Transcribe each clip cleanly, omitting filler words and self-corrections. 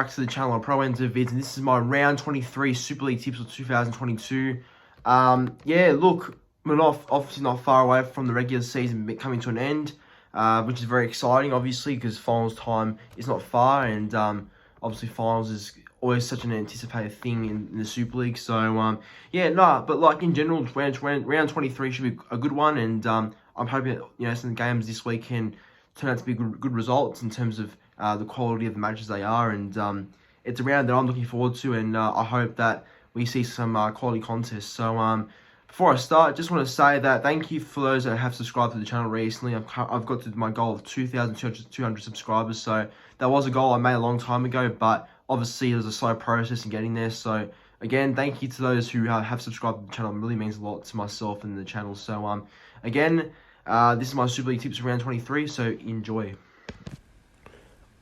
back to the channel of Pro Enzo Vids, and this is my round 23 Super League tips for 2022. Yeah, look, we're obviously not far away from the regular season coming to an end, which is very exciting, obviously, because finals time is not far, and obviously finals is always such an anticipated thing in the Super League. So, yeah, no, but like in general, round 23 should be a good one, and I'm hoping that, some games this week can turn out to be good results in terms of the quality of the matches they are, and it's a round that I'm looking forward to, and I hope that we see some quality contests. So before I start, just want to say that thank you for those that have subscribed to the channel recently. I've got to my goal of 2,200 subscribers, so that was a goal I made a long time ago, but obviously it was a slow process in getting there. So again, thank you to those who have subscribed to the channel. It really means a lot to myself and the channel. So again, this is my Super League tips for round 23, so enjoy.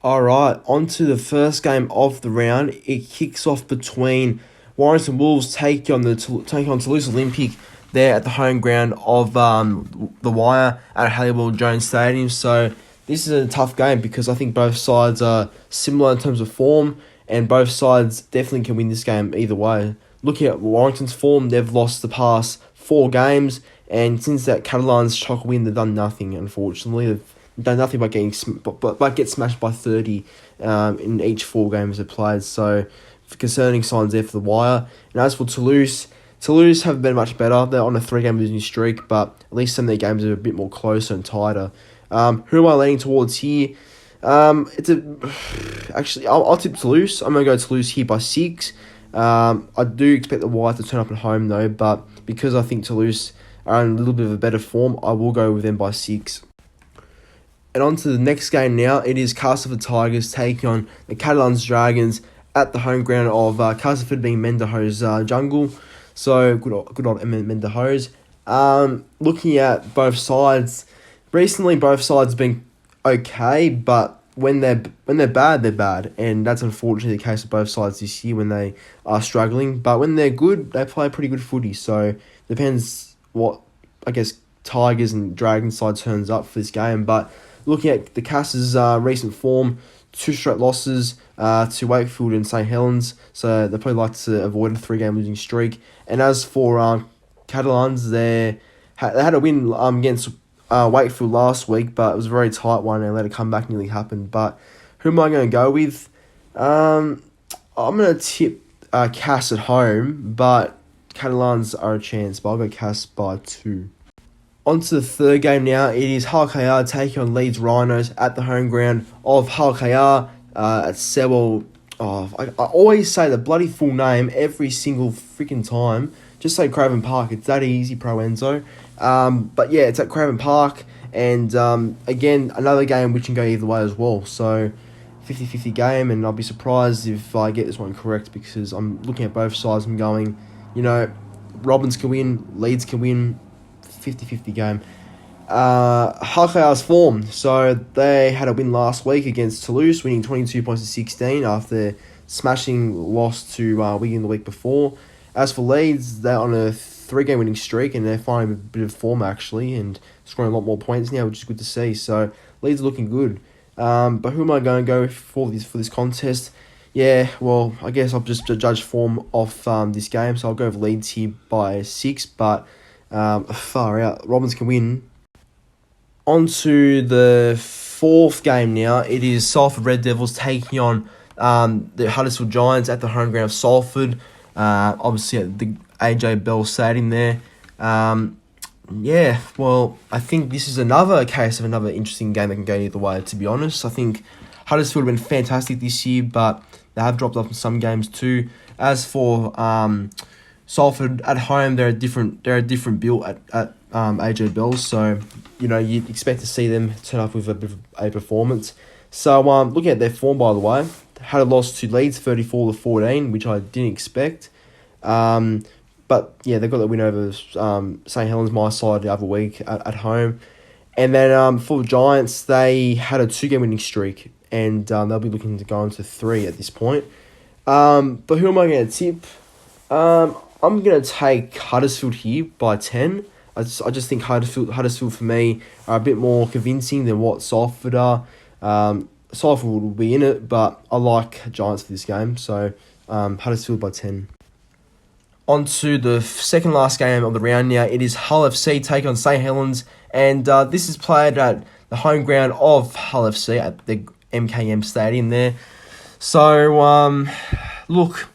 Alright, on to the first game of the round. It kicks off between Warrington Wolves taking on Toulouse Olympique there at the home ground of the Wire at Halliwell Jones Stadium. So this is a tough game because I think both sides are similar in terms of form, and both sides definitely can win this game either way. Looking at Warrington's form, they've lost the past 4 games, and since that Catalans shock win, they've done nothing, unfortunately. They've done nothing but get smashed by 30 in each 4 games they've played. So concerning signs there for the Wire. And as for Toulouse haven't been much better. They're on a 3-game losing streak, but at least some of their games are a bit more closer and tighter. Who am I leaning towards here? Actually, I'll tip Toulouse. I'm going to go Toulouse here by 6. I do expect the Wire to turn up at home though, but because I think Toulouse are in a little bit of a better form, I will go with them by 6. And on to the next game now. It is Castleford Tigers taking on the Catalans Dragons at the home ground of Castleford being Mendejo's jungle. So, good old Mendejo's. Looking at both sides, recently both sides have been okay, but when they're bad, they're bad. And that's unfortunately the case of both sides this year when they are struggling. But when they're good, they play pretty good footy. So, depends what, I guess, Tigers and Dragons side turns up for this game. But looking at the Cass's recent form, 2 straight losses to Wakefield and St Helens, so they probably like to avoid a 3-game losing streak. And as for Catalans, they had a win against Wakefield last week, but it was a very tight one and let it come back nearly happened. But who am I going to go with? I'm going to tip Cass at home, but Catalans are a chance, but I'll go Cass by 2. On to the third game now. It is Hull KR taking on Leeds Rhinos at the home ground of Hull KR at Sewell. I always say the bloody full name every single freaking time. Just say Craven Park. It's that easy, Pro Enzo. But yeah, it's at Craven Park. And again, another game which can go either way as well. So 50-50 game, and I'll be surprised if I get this one correct because I'm looking at both sides and going, Robins can win, Leeds can win. 50-50 game. Hull KR's form. So they had a win last week against Toulouse, winning 22 points to 16 after smashing loss to Wigan the week before. As for Leeds, they're on a 3-game winning streak and they're finding a bit of form actually and scoring a lot more points now, which is good to see. So Leeds are looking good. But who am I going to go for this contest? Yeah, well, I guess I'll just judge form off this game. So I'll go with Leeds here by 6, but far out. Robins can win. On to the 4th game now. It is Salford Red Devils taking on the Huddersfield Giants at the home ground of Salford. Obviously at the AJ Bell Stadium there. Yeah, well, I think this is another case of another interesting game that can go either way, to be honest. I think Huddersfield have been fantastic this year, but they have dropped off in some games too. As for Salford at home, they're a different build at AJ Bell's, so you'd expect to see them turn up with a bit of a performance. So looking at their form, by the way, had a loss to Leeds 34-14, which I didn't expect. But yeah, they got the win over St Helens, my side, the other week at home. And then for the Giants, they had a 2-game winning streak, and they'll be looking to go into 3 at this point. But who am I going to tip? I'm going to take Huddersfield here by 10. I just think Huddersfield for me are a bit more convincing than what Salford are. Salford will be in it, but I like Giants for this game. So Huddersfield by 10. On to the second last game of the round now. It is Hull FC taking on St Helens, and this is played at the home ground of Hull FC at the MKM Stadium there. So, look,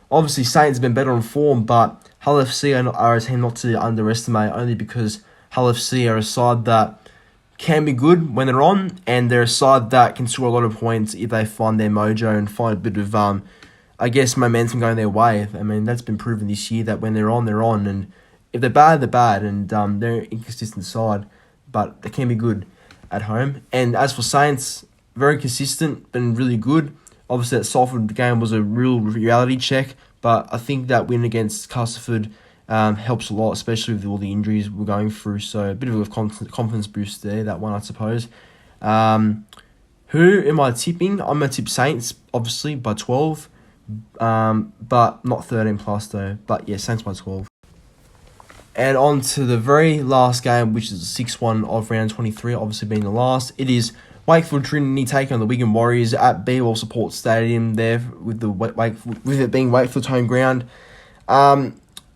obviously Saints have been better on form, but Hull FC are a team not to underestimate, only because Hull FC are a side that can be good when they're on, and they're a side that can score a lot of points if they find their mojo and find a bit of momentum going their way. I mean, that's been proven this year that when they're on, and if they're bad, they're bad, and they're an inconsistent side, but they can be good at home. And as for Saints, very consistent, been really good. Obviously, that Salford game was a real reality check, but I think that win against Castleford helps a lot, especially with all the injuries we're going through. So a bit of a confidence boost there, that one, I suppose. Who am I tipping? I'm going to tip Saints, obviously, by 12. But not 13 plus though. But yeah, Saints by 12. And on to the very last game, which is the 6-1 of round 23, obviously being the last. It is Wakefield Trinity taking on the Wigan Warriors at B-Wall Support Stadium there, with it being Wakefield's home ground.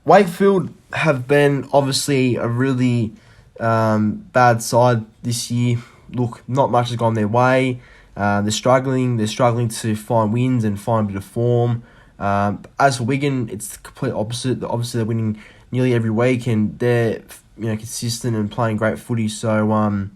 Wakefield have been obviously a really bad side this year. Look, not much has gone their way. They're struggling to find wins and find a bit of form. As for Wigan, it's the complete opposite. Obviously, they're winning nearly every week, and they're consistent and playing great footy. So,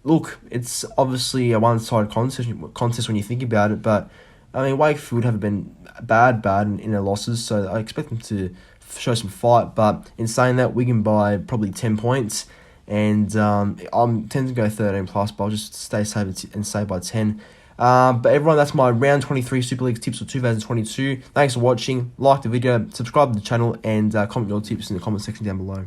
look, it's obviously a one-sided contest when you think about it. But I mean, Wakefield have been bad in their losses, so I expect them to show some fight. But in saying that, Wigan by probably 10 points. And I'm tending to go 13 plus, but I'll just stay safe and say by 10. But everyone, that's my round 23 Super League tips for 2022. Thanks for watching. Like the video, subscribe to the channel, and comment your tips in the comment section down below.